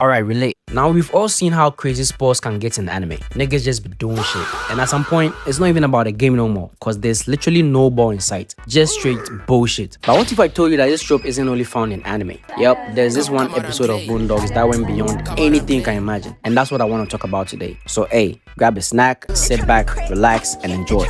Alright, relate. Now we've all seen how crazy sports can get in anime. Niggas just be doing shit. And at some point, it's not even about a game no more, cause there's literally no ball in sight. Just straight bullshit. But what if I told you that this trope isn't only found in anime? Yep, there's this one episode of Boondocks that went beyond anything you can imagine. And that's what I want to talk about today. So hey, grab a snack, sit back, relax, and enjoy.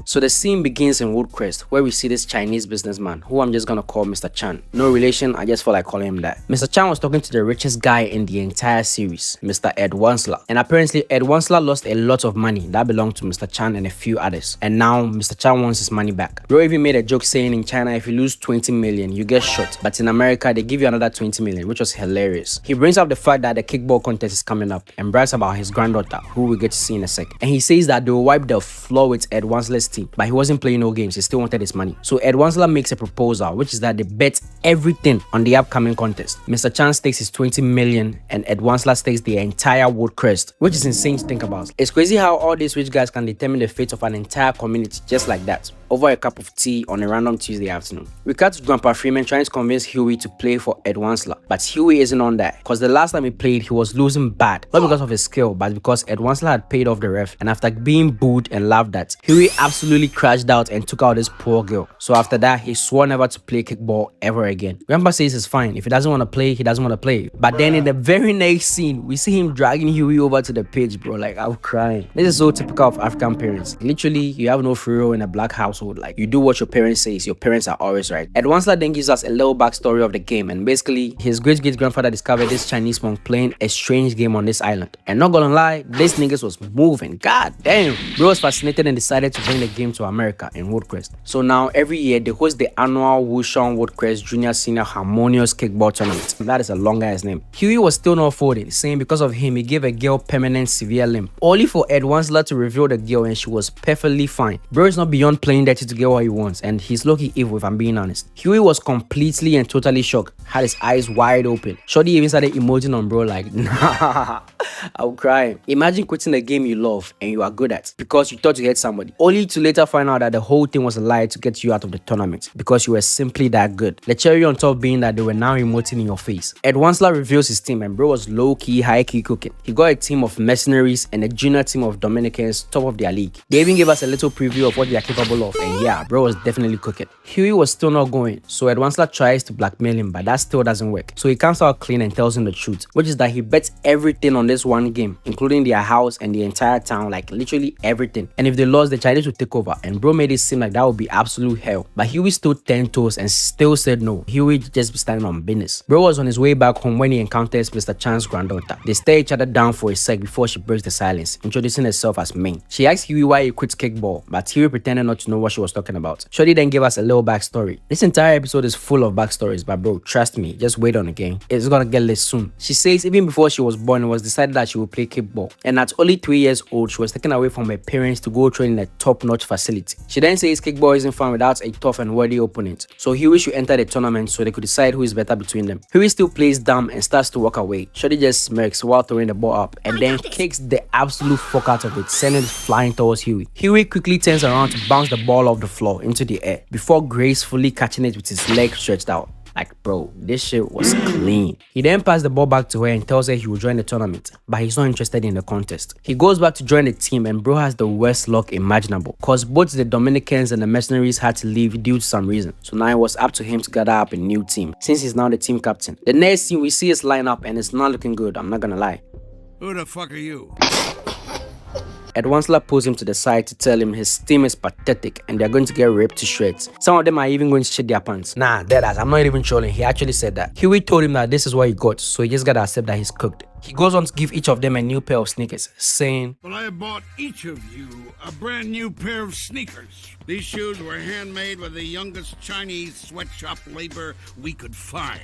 So the scene begins in Woodcrest, where we see this Chinese businessman, who I'm just gonna call Mr. Chan. No relation, I just feel like calling him that. Mr. Chan was talking to the richest guy in the entire series, Mr. Ed Wansler. And apparently Ed Wansler lost a lot of money that belonged to Mr. Chan and a few others. And now Mr. Chan wants his money back. Bro even made a joke saying in China, if you lose 20 million, you get shot. But in America, they give you another 20 million, which was hilarious. He brings up the fact that the kickball contest is coming up and brags about his granddaughter, who we get to see in a sec. And he says that they will wipe the floor with Ed Wansler's team, but he wasn't playing no games, he still wanted his money. So Ed Wansler makes a proposal, which is that they bet everything on the upcoming contest. Mr. Chan stakes his 20 million and Ed Wansler stakes the entire Woodcrest, which is insane to think about. It's crazy how all these rich guys can determine the fate of an entire community just like that, over a cup of tea on a random Tuesday afternoon. We cut to Grandpa Freeman trying to convince Huey to play for Ed Wansler, but Huey isn't on that, because the last time he played, he was losing bad, not because of his skill, but because Ed Wansler had paid off the ref, and after being booed and laughed at, Huey absolutely crashed out and took out this poor girl. So after that, he swore never to play kickball ever again. Grandpa says it's fine. If he doesn't want to play, he doesn't want to play. But then in the very next scene, we see him dragging Huey over to the pitch, bro. Like, I'm crying. This is so typical of African parents. Literally, you have no free will in a black household. Like, you do what your parents say, your parents are always right. Ed Wansler then gives us a little backstory of the game, and basically, his great-great-grandfather discovered this Chinese monk playing a strange game on this island. And not gonna lie, this niggas was moving. God damn. Bro was fascinated and decided to bring the game to America in Woodcrest. So now every year they host the annual Wushon Woodcrest Junior Senior Harmonious Kickball Tournament. That is a long ass name. Huey was still not folded, saying because of him he gave a girl permanent severe limp, only for Ed Wansler to reveal the girl and she was perfectly fine. Bro is not beyond playing dirty to get what he wants, and he's low-key evil if I'm being honest. Huey was completely and totally shocked, had his eyes wide open. Shorty even started emoting on bro like, nah, I'll cry. Imagine quitting a game you love and you are good at because you thought you had somebody, only to later find out that the whole thing was a lie to get you out of the tournament because you were simply that good. The cherry on top being that they were now emoting in your face. Ed Wansler reveals his team and bro was low-key, high-key cooking. He got a team of mercenaries and a junior team of Dominicans top of their league. They even gave us a little preview of what they are capable of, and yeah, bro was definitely cooking. Huey was still not going, so Ed Wansler tries to blackmail him, but that still doesn't work. So he comes out clean and tells him the truth, which is that he bets everything on this one game, including their house and the entire town, like literally everything. And if they lost, the Chinese would take over, and bro made it seem like that would be absolute hell. But Huey stood 10 toes and still said no. Huey just be standing on business. Bro was on his way back home when he encounters Mr. Chan's granddaughter. They stare each other down for a sec before she breaks the silence, introducing herself as Ming. She asks Huey why he quit kickball, but Huey pretended not to know what she was talking about. Shorty then gave us a little backstory. This entire episode is full of backstories, but bro, trust me, just wait on it, gang. It's gonna get lit soon. She says even before she was born, it was decided that she would play kickball. And at only 3 years old, she was taken away from her parents to go train in a top-notch facility. She then says kickball isn't fun without a tough and worthy opponent. So Huey should enter the tournament so they could decide who is better between them. Huey still plays dumb and starts to walk away. Shorty just smirks while throwing the ball up and then kicks the absolute fuck out of it, sending it flying towards Huey. Huey quickly turns around to bounce the ball off the floor into the air before gracefully catching it with his leg stretched out. Like, bro, this shit was clean. He then passed the ball back to her and tells her he will join the tournament, but he's not interested in the contest. He goes back to join the team and bro has the worst luck imaginable, cause both the Dominicans and the mercenaries had to leave due to some reason. So now it was up to him to gather up a new team, since he's now the team captain. The next scene we see his lineup and it's not looking good, I'm not gonna lie. Who the fuck are you? Ed Wansler pulls him to the side to tell him his team is pathetic and they're going to get ripped to shreds. Some of them are even going to shit their pants. Nah, deadass, I'm not even trolling. He actually said that. Huey told him that this is what he got, so he just gotta accept that he's cooked. He goes on to give each of them a new pair of sneakers, saying, Well, I have bought each of you a brand new pair of sneakers. These shoes were handmade with the youngest Chinese sweatshop labor we could find.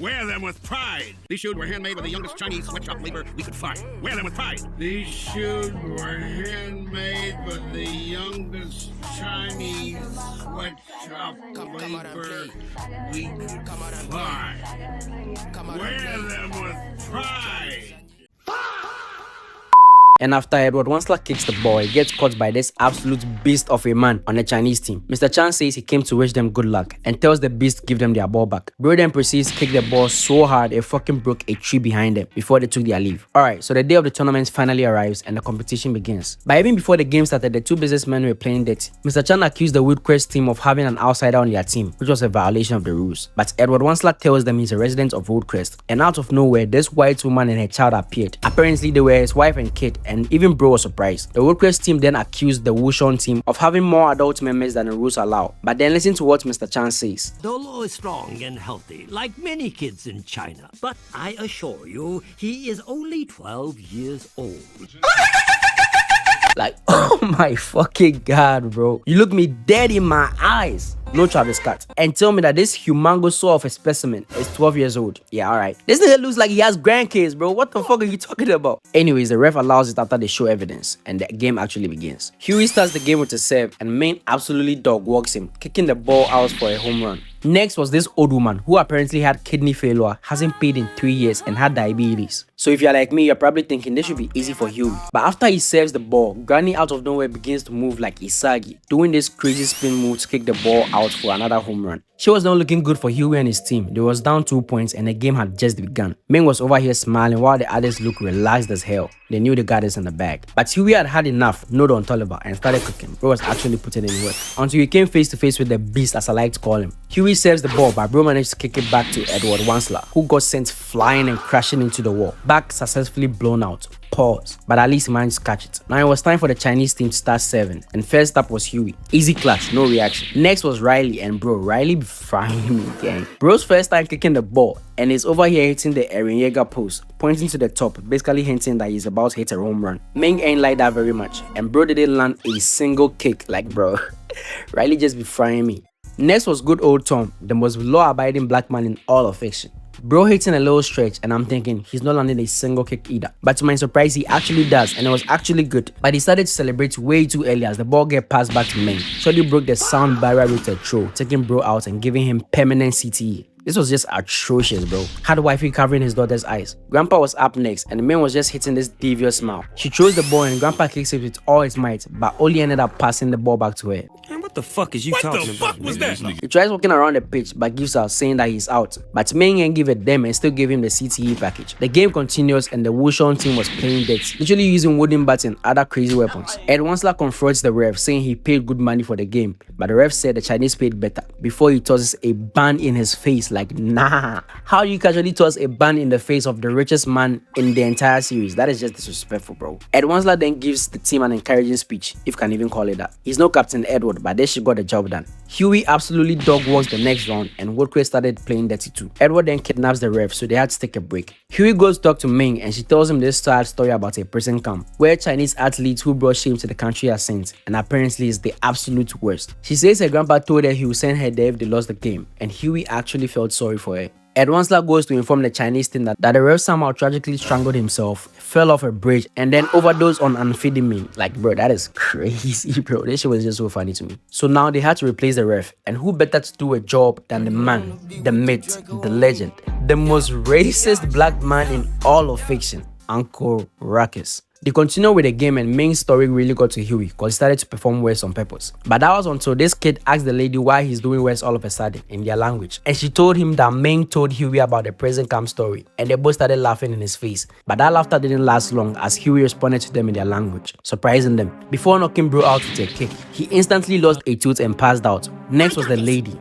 Wear them with pride. These shoes were handmade with the youngest Chinese sweatshop labor we could find. Wear them with pride. These shoes were handmade with the youngest Chinese sweatshop labor we could find. Wear them with pride. And after Edward Wansler kicks the ball, he gets caught by this absolute beast of a man on the Chinese team. Mr. Chan says he came to wish them good luck and tells the beast to give them their ball back. Bro then proceeds to kick the ball so hard it fucking broke a tree behind them before they took their leave. Alright, so the day of the tournament finally arrives and the competition begins. But even before the game started, the two businessmen were playing dirty. Mr. Chan accused the Woodcrest team of having an outsider on their team, which was a violation of the rules. But Edward Wansler tells them he's a resident of Woodcrest, and out of nowhere, this white woman and her child appeared. Apparently, they were his wife and kid, and even bro was surprised. The Woodcrest team then accused the Wushon team of having more adult members than the rules allow. But then listen to what Mr. Chan says. The law is strong and healthy, like many kids in China. But I assure you, he is only 12 years old. Like, oh my fucking god, bro. You look me dead in my eyes. No Travis Scott. And tell me that this humongous soul of a specimen is 12 years old. Yeah, alright. This nigga looks like he has grandkids, bro. What the fuck are you talking about? Anyways, the ref allows it after they show evidence, and the game actually begins. Huey starts the game with a serve, and Main absolutely dog walks him, kicking the ball out for a home run. Next was this old woman who apparently had kidney failure, hasn't paid in 3 years, and had diabetes. So if you're like me, you're probably thinking this should be easy for Huey. But after he serves the ball, Granny out of nowhere begins to move like Isagi, doing this crazy spin move to kick the ball out for another home run. She was not looking good for Huey and his team. They was down 2 points and the game had just begun. Ming was over here smiling while the others looked relaxed as hell. They knew they got this in the bag. But Huey had had enough, no Don Toliver, and started cooking. Bro was actually putting in work. Until he came face to face with the beast, as I like to call him. Huey serves the ball, but Bro managed to kick it back to Edward Wansler, who got sent flying and crashing into the wall. Back successfully blown out. Pause. But at least he managed to catch it. Now it was time for the Chinese team to start serving, and first up was Huey. Easy clutch, no reaction. Next was Riley, and bro, Riley be frying me, gang. Bro's first time kicking the ball, and is over here hitting the Eren Yeager post, pointing to the top, basically hinting that he's about to hit a home run. Ming ain't like that very much, and bro didn't land a single kick. Like, bro, Riley just be frying me. Next was good old Tom, the most law-abiding black man in all of fiction. Bro hitting a little stretch, and I'm thinking he's not landing a single kick either. But to my surprise, he actually does, and it was actually good. But he started to celebrate way too early as the ball get passed back to Ming. Shorty broke the sound barrier with a throw, taking bro out and giving him permanent CTE. This was just atrocious, bro. Had wifey covering his daughter's eyes. Grandpa was up next, and the man was just hitting this devious smile. She throws the ball, and Grandpa kicks it with all his might, but only ended up passing the ball back to her. Man, what the fuck is you talking about? What the fuck was that? He tries walking around the pitch, but gives out, saying that he's out. But Ming ain't give a damn and still gave him the CTE package. The game continues, and the Wushon team was playing dead, literally using wooden bats and other crazy weapons. Ed Wansler confronts the ref, saying he paid good money for the game, but the ref said the Chinese paid better, before he tosses a ban in his face like, nah. How do you casually toss a ban in the face of the richest man in the entire series? That is just disrespectful, bro. Ed Wansler then gives the team an encouraging speech, if you can even call it that. He's no Captain Edward, but they should got the job done. Huey absolutely dog walks the next round, and Woodcrest started playing dirty too. Edward then kidnaps the ref, so they had to take a break. Huey goes to talk to Ming, and she tells him this sad story about a prison camp, where Chinese athletes who brought shame to the country are sent, and apparently is the absolute worst. She says her grandpa told her he would send her there if they lost the game, and Huey actually felt sorry for her. Ed Wansler goes to inform the Chinese team that the ref somehow tragically strangled himself, fell off a bridge, and then overdosed on amphetamine. Like, bro, that is crazy, bro. This shit was just so funny to me. So now they had to replace the ref, and who better to do a job than the man, the myth, the legend, the most racist black man in all of fiction, Uncle Ruckus. They continue with the game, and Ming's story really got to Huey because he started to perform worse on purpose. But that was until this kid asked the lady why he's doing worse all of a sudden in their language. And she told him that Ming told Huey about the prison camp story, and they both started laughing in his face. But that laughter didn't last long as Huey responded to them in their language, surprising them. Before knocking bro out with a kick, he instantly lost a tooth and passed out. Next was the lady.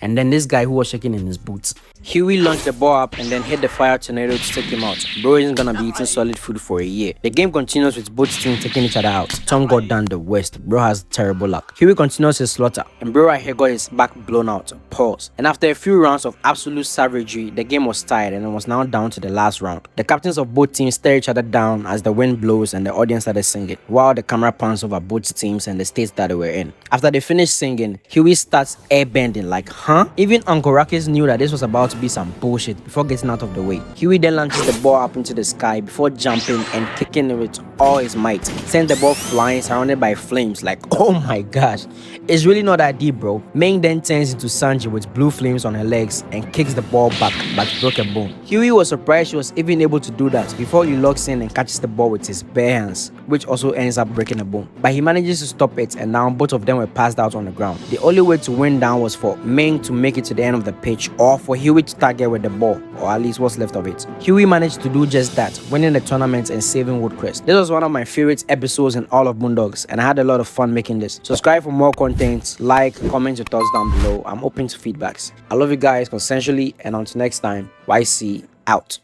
And then this guy who was shaking in his boots. Huey launched the ball up and then hit the fire tornado to take him out. Bro isn't gonna be eating solid food for a year. The game continues with both teams taking each other out. Tom got down the worst. Bro has terrible luck. Huey continues his slaughter, and bro right here got his back blown out. Pause. And after a few rounds of absolute savagery, the game was tied and it was now down to the last round. The captains of both teams stare each other down as the wind blows and the audience started singing, while the camera pans over both teams and the states that they were in. After they finished singing, Huey starts airbending like, huh? Even Uncle Ruckus knew that this was about to be some bullshit before getting out of the way. Huey then launches the ball up into the sky before jumping and kicking it with all his might, sends the ball flying surrounded by flames. Like, oh my gosh, it's really not that deep, bro. Ming then turns into Sanji with blue flames on her legs and kicks the ball back, but broke a bone. Huey was surprised she was even able to do that before he locks in and catches the ball with his bare hands, which also ends up breaking a bone. But he manages to stop it, and now both of them were passed out on the ground. The only way to win down was for Ming to make it to the end of the pitch, or for Huey to target with the ball, or at least what's left of it. Huey managed to do just that, winning the tournament and saving Woodcrest. This was one of my favorite episodes in all of Boondocks, and I had a lot of fun making this. Subscribe for more content, like, comment your thoughts down below. I'm open to feedbacks. I love you guys consensually, and until next time, YC out.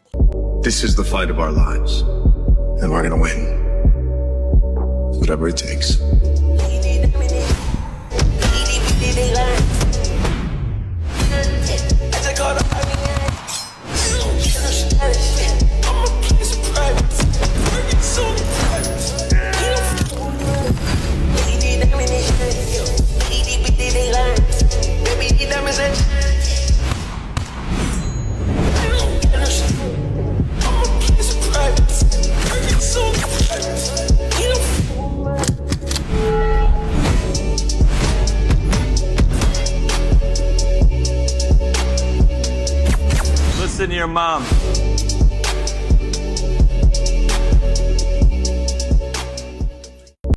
This is the fight of our lives, and we're gonna win. Whatever it takes. Listen to your mom.